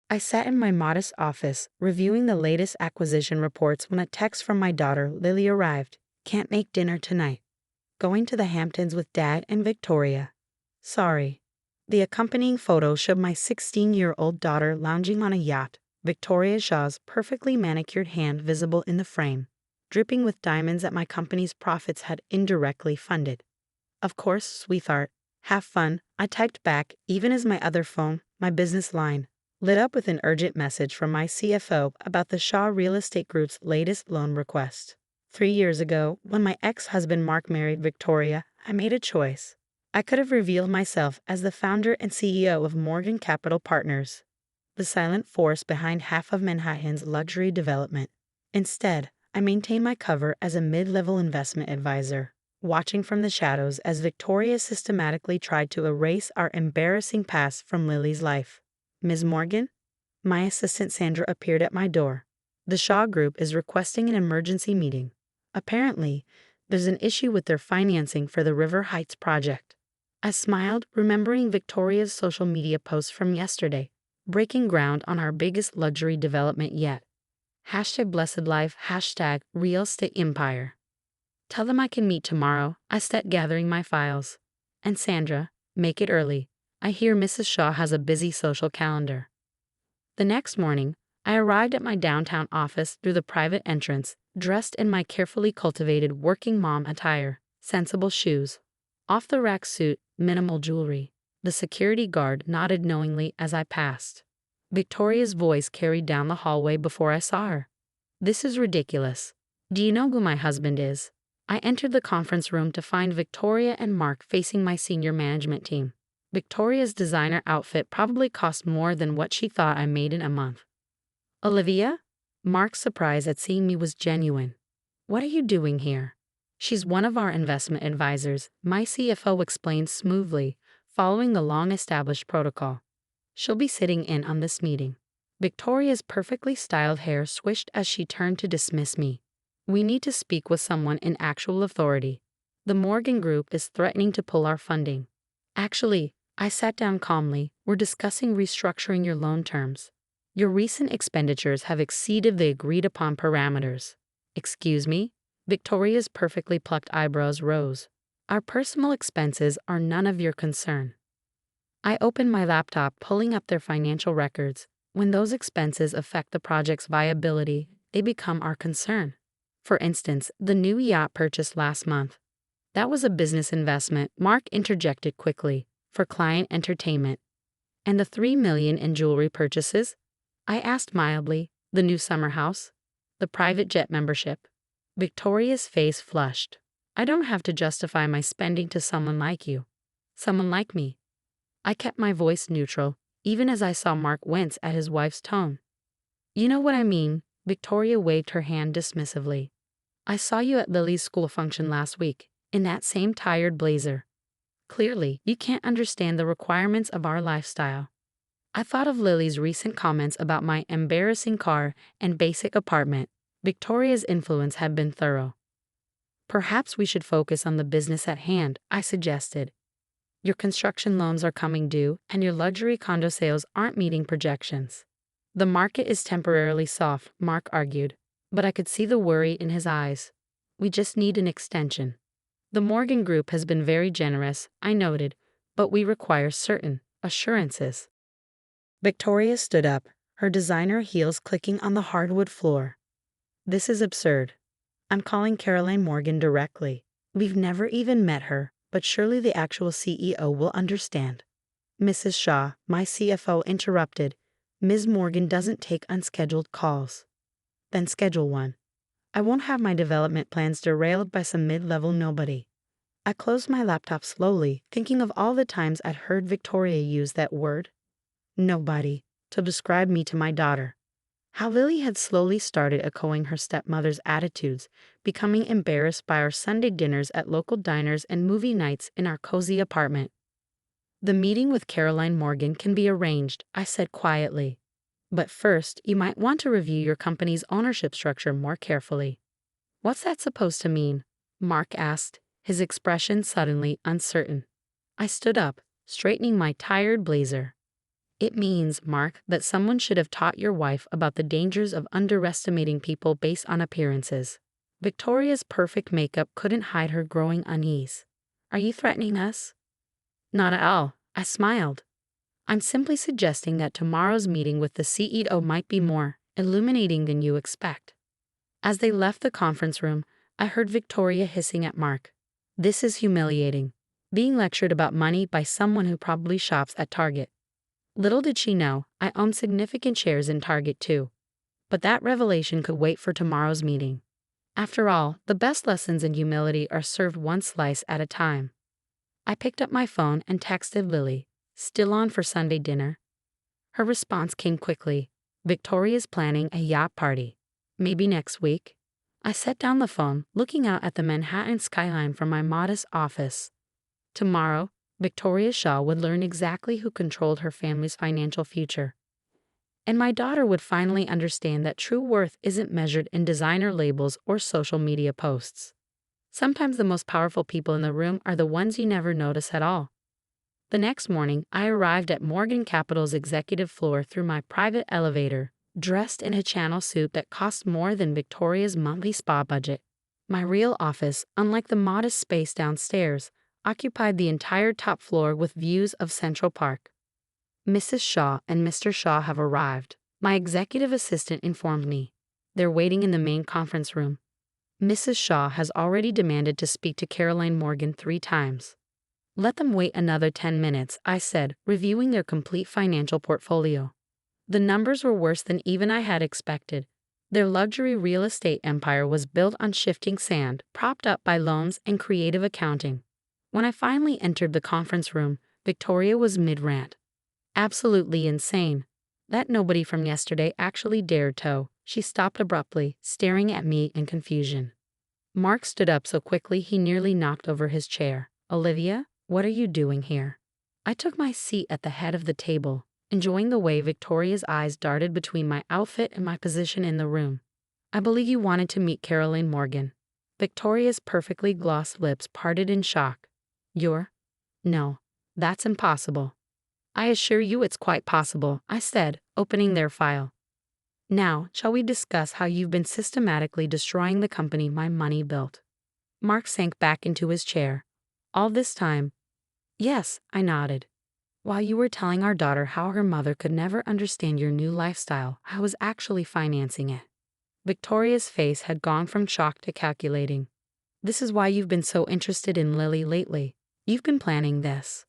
I sat in my modest office, reviewing the latest acquisition reports when a text from my daughter, Lily, arrived. Can't make dinner tonight. Going to the Hamptons with Dad and Victoria. Sorry. The accompanying photo showed my 16-year-old daughter lounging on a yacht, Victoria Shaw's perfectly manicured hand visible in the frame, dripping with diamonds that my company's profits had indirectly funded. Of course, sweetheart. Have fun, I typed back, even as my other phone, my business line, lit up with an urgent message from my CFO about the Shaw Real Estate Group's latest loan request. 3 years ago, when my ex-husband Mark married Victoria, I made a choice. I could have revealed myself as the founder and CEO of Morgan Capital Partners, the silent force behind half of Manhattan's luxury development. Instead, I maintained my cover as a mid-level investment advisor, watching from the shadows as Victoria systematically tried to erase our embarrassing past from Lily's life. Ms. Morgan? My assistant Sandra appeared at my door. The Shaw Group is requesting an emergency meeting. Apparently, there's an issue with their financing for the River Heights project. I smiled, remembering Victoria's social media post from yesterday, breaking ground on our biggest luxury development yet. #BlessedLife, #Real Estate Empire. Tell them I can meet tomorrow. I start gathering my files. And Sandra, make it early. I hear Mrs. Shaw has a busy social calendar. The next morning, I arrived at my downtown office through the private entrance, dressed in my carefully cultivated working mom attire, sensible shoes, off-the-rack suit, minimal jewelry. The security guard nodded knowingly as I passed. Victoria's voice carried down the hallway before I saw her. This is ridiculous. Do you know who my husband is? I entered the conference room to find Victoria and Mark facing my senior management team. Victoria's designer outfit probably cost more than what she thought I made in a month. Olivia? Mark's surprise at seeing me was genuine. What are you doing here? She's one of our investment advisors, my CFO explained smoothly, following the long-established protocol. She'll be sitting in on this meeting. Victoria's perfectly styled hair swished as she turned to dismiss me. We need to speak with someone in actual authority. The Morgan Group is threatening to pull our funding. Actually, I sat down calmly. We're discussing restructuring your loan terms. Your recent expenditures have exceeded the agreed-upon parameters. Excuse me? Victoria's perfectly plucked eyebrows rose. Our personal expenses are none of your concern. I opened my laptop, pulling up their financial records. When those expenses affect the project's viability, they become our concern. For instance, the new yacht purchased last month. That was a business investment, Mark interjected quickly, for client entertainment. And the $3 million in jewelry purchases? I asked mildly. The new summer house? The private jet membership? Victoria's face flushed. I don't have to justify my spending to someone like you. Someone like me. I kept my voice neutral, even as I saw Mark wince at his wife's tone. You know what I mean, Victoria waved her hand dismissively. I saw you at Lily's school function last week, in that same tired blazer. Clearly, you can't understand the requirements of our lifestyle. I thought of Lily's recent comments about my embarrassing car and basic apartment. Victoria's influence had been thorough. Perhaps we should focus on the business at hand, I suggested. Your construction loans are coming due, and your luxury condo sales aren't meeting projections. The market is temporarily soft, Mark argued, but I could see the worry in his eyes. We just need an extension. The Morgan Group has been very generous, I noted, but we require certain assurances. Victoria stood up, her designer heels clicking on the hardwood floor. This is absurd. I'm calling Caroline Morgan directly. We've never even met her, but surely the actual CEO will understand. Mrs. Shaw, my CFO, interrupted. Ms. Morgan doesn't take unscheduled calls. Then schedule one. I won't have my development plans derailed by some mid-level nobody. I closed my laptop slowly, thinking of all the times I'd heard Victoria use that word, nobody, to describe me to my daughter. How Lily had slowly started echoing her stepmother's attitudes, becoming embarrassed by our Sunday dinners at local diners and movie nights in our cozy apartment. The meeting with Caroline Morgan can be arranged, I said quietly. But first, you might want to review your company's ownership structure more carefully. What's that supposed to mean? Mark asked, his expression suddenly uncertain. I stood up, straightening my tired blazer. It means, Mark, that someone should have taught your wife about the dangers of underestimating people based on appearances. Victoria's perfect makeup couldn't hide her growing unease. Are you threatening us? Not at all, I smiled. I'm simply suggesting that tomorrow's meeting with the CEO might be more illuminating than you expect. As they left the conference room, I heard Victoria hissing at Mark. This is humiliating. Being lectured about money by someone who probably shops at Target. Little did she know, I owned significant shares in Target too. But that revelation could wait for tomorrow's meeting. After all, the best lessons in humility are served one slice at a time. I picked up my phone and texted Lily, still on for Sunday dinner? Her response came quickly. Victoria's planning a yacht party. Maybe next week? I set down the phone, looking out at the Manhattan skyline from my modest office. Tomorrow, Victoria Shaw would learn exactly who controlled her family's financial future. And my daughter would finally understand that true worth isn't measured in designer labels or social media posts. Sometimes the most powerful people in the room are the ones you never notice at all. The next morning, I arrived at Morgan Capital's executive floor through my private elevator, dressed in a Chanel suit that cost more than Victoria's monthly spa budget. My real office, unlike the modest space downstairs, occupied the entire top floor with views of Central Park. Mrs. Shaw and Mr. Shaw have arrived, my executive assistant informed me. They're waiting in the main conference room. Mrs. Shaw has already demanded to speak to Caroline Morgan 3 times. Let them wait another 10 minutes, I said, reviewing their complete financial portfolio. The numbers were worse than even I had expected. Their luxury real estate empire was built on shifting sand, propped up by loans and creative accounting. When I finally entered the conference room, Victoria was mid-rant. Absolutely insane. That nobody from yesterday actually dared to. She stopped abruptly, staring at me in confusion. Mark stood up so quickly he nearly knocked over his chair. Olivia, what are you doing here? I took my seat at the head of the table, enjoying the way Victoria's eyes darted between my outfit and my position in the room. I believe you wanted to meet Caroline Morgan. Victoria's perfectly glossed lips parted in shock. No, that's impossible. I assure you it's quite possible, I said, opening their file. Now, shall we discuss how you've been systematically destroying the company my money built? Mark sank back into his chair. All this time? Yes, I nodded. While you were telling our daughter how her mother could never understand your new lifestyle, I was actually financing it. Victoria's face had gone from shock to calculating. This is why you've been so interested in Lily lately. You've been planning this.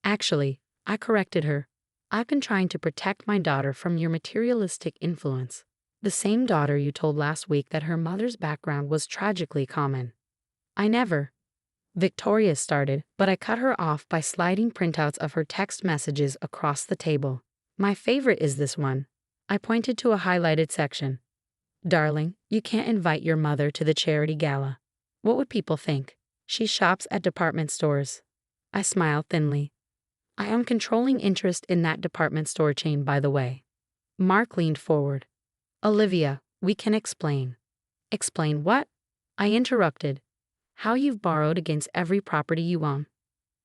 Actually, I corrected her. I've been trying to protect my daughter from your materialistic influence. The same daughter you told last week that her mother's background was tragically common. I never. Victoria started, but I cut her off by sliding printouts of her text messages across the table. My favorite is this one. I pointed to a highlighted section. Darling, you can't invite your mother to the charity gala. What would people think? She shops at department stores. I smiled thinly. I am controlling interest in that department store chain, by the way. Mark leaned forward. Olivia, we can explain. Explain what? I interrupted. How you've borrowed against every property you own.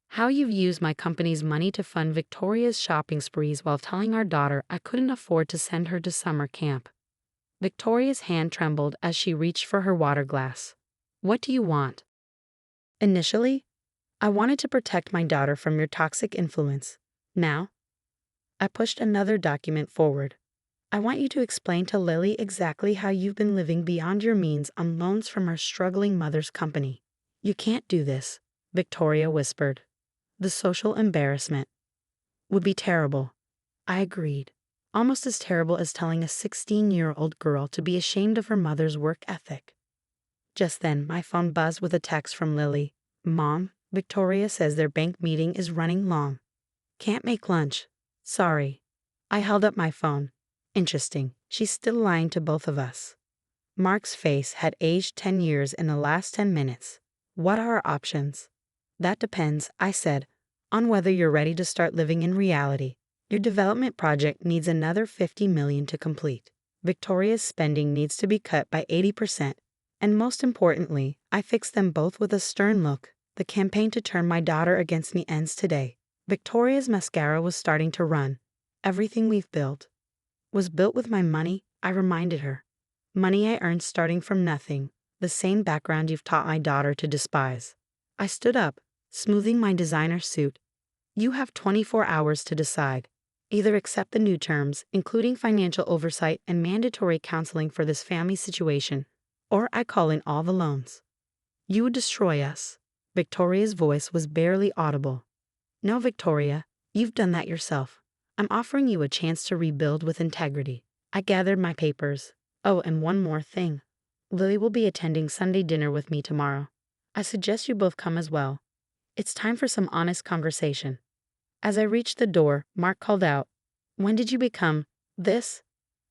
How you've used my company's money to fund Victoria's shopping sprees while telling our daughter I couldn't afford to send her to summer camp. Victoria's hand trembled as she reached for her water glass. What do you want? Initially, I wanted to protect my daughter from your toxic influence. Now, I pushed another document forward. I want you to explain to Lily exactly how you've been living beyond your means on loans from her struggling mother's company. You can't do this, Victoria whispered. The social embarrassment would be terrible. I agreed. Almost as terrible as telling a 16-year-old girl to be ashamed of her mother's work ethic. Just then, my phone buzzed with a text from Lily. Mom, Victoria says their bank meeting is running long. Can't make lunch. Sorry. I held up my phone. Interesting. She's still lying to both of us. Mark's face had aged 10 years in the last 10 minutes. What are our options? That depends, I said, on whether you're ready to start living in reality. Your development project needs another $50 million to complete. Victoria's spending needs to be cut by 80%. And most importantly, I fixed them both with a stern look. The campaign to turn my daughter against me ends today. Victoria's mascara was starting to run. Everything we've built was built with my money, I reminded her. Money I earned starting from nothing, the same background you've taught my daughter to despise. I stood up, smoothing my designer suit. You have 24 hours to decide. Either accept the new terms, including financial oversight and mandatory counseling for this family situation, or I call in all the loans. You would destroy us. Victoria's voice was barely audible. No, Victoria, you've done that yourself. I'm offering you a chance to rebuild with integrity. I gathered my papers. Oh, and one more thing. Lily will be attending Sunday dinner with me tomorrow. I suggest you both come as well. It's time for some honest conversation. As I reached the door, Mark called out, "When did you become this?"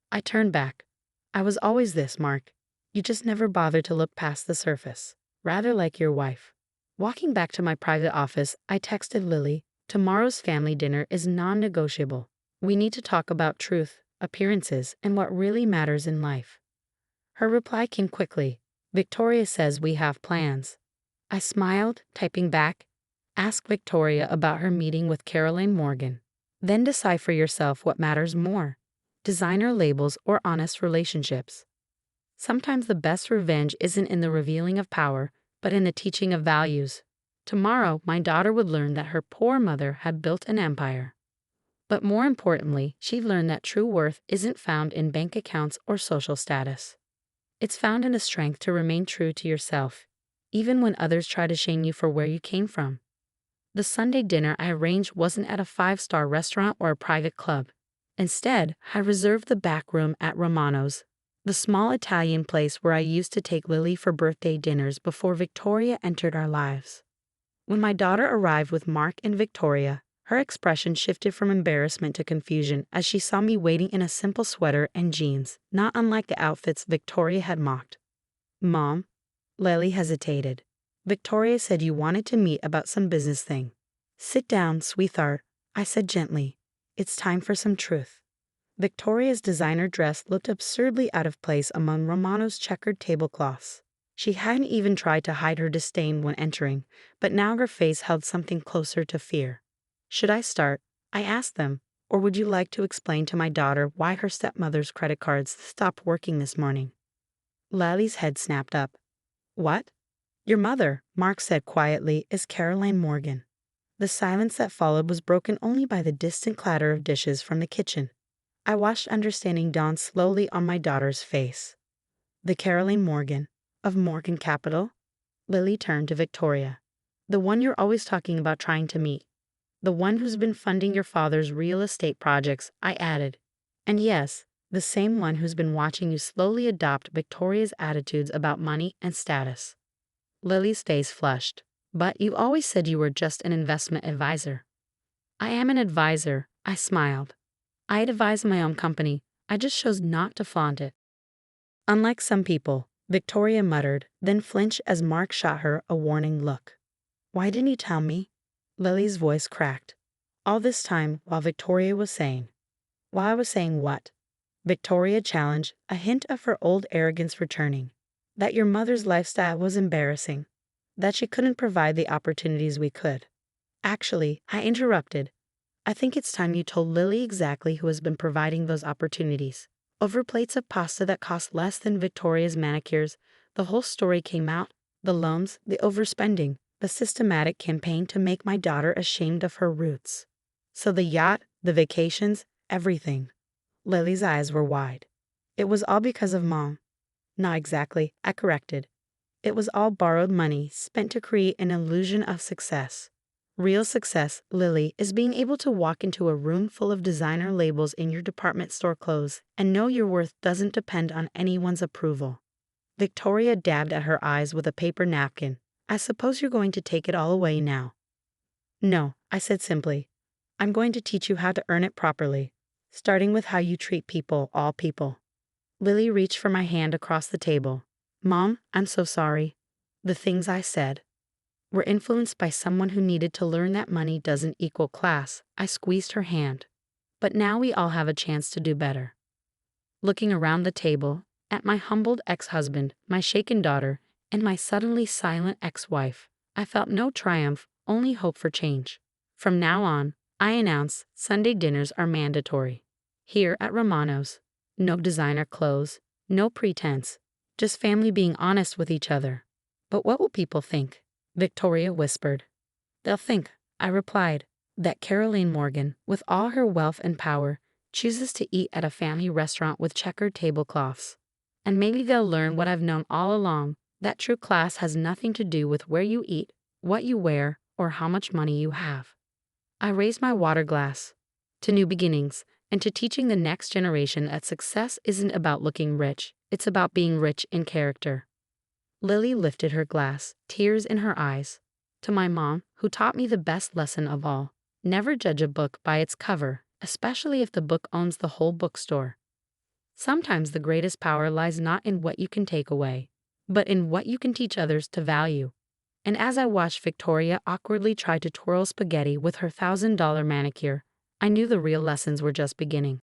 I turned back. "I was always this, Mark. You just never bothered to look past the surface. Rather like your wife." Walking back to my private office, I texted Lily, "Tomorrow's family dinner is non-negotiable. We need to talk about truth, appearances, and what really matters in life." Her reply came quickly. "Victoria says we have plans." I smiled, typing back, "Ask Victoria about her meeting with Caroline Morgan. Then decide for yourself what matters more, designer labels or honest relationships." Sometimes the best revenge isn't in the revealing of power, but in the teaching of values. Tomorrow, my daughter would learn that her poor mother had built an empire. But more importantly, she'd learn that true worth isn't found in bank accounts or social status. It's found in the strength to remain true to yourself, even when others try to shame you for where you came from. The Sunday dinner I arranged wasn't at a five-star restaurant or a private club. Instead, I reserved the back room at Romano's, the small Italian place where I used to take Lily for birthday dinners before Victoria entered our lives. When my daughter arrived with Mark and Victoria, her expression shifted from embarrassment to confusion as she saw me waiting in a simple sweater and jeans, not unlike the outfits Victoria had mocked. "Mom?" Lily hesitated. "Victoria said you wanted to meet about some business thing." "Sit down, sweetheart," I said gently. "It's time for some truth." Victoria's designer dress looked absurdly out of place among Romano's checkered tablecloths. She hadn't even tried to hide her disdain when entering, but now her face held something closer to fear. "Should I start?" I asked them, "or would you like to explain to my daughter why her stepmother's credit cards stopped working this morning?" Lily's head snapped up. "What?" "Your mother," Mark said quietly, "is Caroline Morgan." The silence that followed was broken only by the distant clatter of dishes from the kitchen. I watched understanding dawn slowly on my daughter's face. "The Caroline Morgan, of Morgan Capital?" Lily turned to Victoria. "The one you're always talking about trying to meet. The one who's been funding your father's real estate projects," I added. "And yes, the same one who's been watching you slowly adopt Victoria's attitudes about money and status." Lily's face flushed. "But you always said you were just an investment advisor." "I am an advisor," I smiled. "I advise my own company. I just chose not to flaunt it." "Unlike some people," Victoria muttered, then flinched as Mark shot her a warning look. "Why didn't you tell me?" Lily's voice cracked. All this time while Victoria was saying. While I was saying what? Victoria challenged, a hint of her old arrogance returning. That your mother's lifestyle was embarrassing. That she couldn't provide the opportunities we could. Actually, I interrupted. "I think it's time you told Lily exactly who has been providing those opportunities. Over plates of pasta that cost less than Victoria's manicures, the whole story came out. The loans, the overspending, the systematic campaign to make my daughter ashamed of her roots. So the yacht, the vacations, everything." Lily's eyes were wide. "It was all because of Mom." "Not exactly," I corrected. "It was all borrowed money spent to create an illusion of success. Real success, Lily, is being able to walk into a room full of designer labels in your department store clothes and know your worth doesn't depend on anyone's approval." Victoria dabbed at her eyes with a paper napkin. "I suppose you're going to take it all away now." "No," I said simply. "I'm going to teach you how to earn it properly, starting with how you treat people, all people." Lily reached for my hand across the table. "Mom, I'm so sorry. The things I said were influenced by someone who needed to learn that money doesn't equal class." I squeezed her hand. "But now we all have a chance to do better." Looking around the table, at my humbled ex-husband, my shaken daughter, and my suddenly silent ex-wife, I felt no triumph, only hope for change. From now on, I announce Sunday dinners are mandatory. Here at Romano's. No designer clothes, no pretense, just family being honest with each other. But what will people think? Victoria whispered. They'll think, I replied, that Caroline Morgan, with all her wealth and power, chooses to eat at a family restaurant with checkered tablecloths. And maybe they'll learn what I've known all along, that true class has nothing to do with where you eat, what you wear, or how much money you have. I raise my water glass to new beginnings and to teaching the next generation that success isn't about looking rich, it's about being rich in character. Lily lifted her glass, tears in her eyes. To my mom, who taught me the best lesson of all, never judge a book by its cover, especially if the book owns the whole bookstore. Sometimes the greatest power lies not in what you can take away, but in what you can teach others to value. And as I watched Victoria awkwardly try to twirl spaghetti with her $1,000 manicure, I knew the real lessons were just beginning.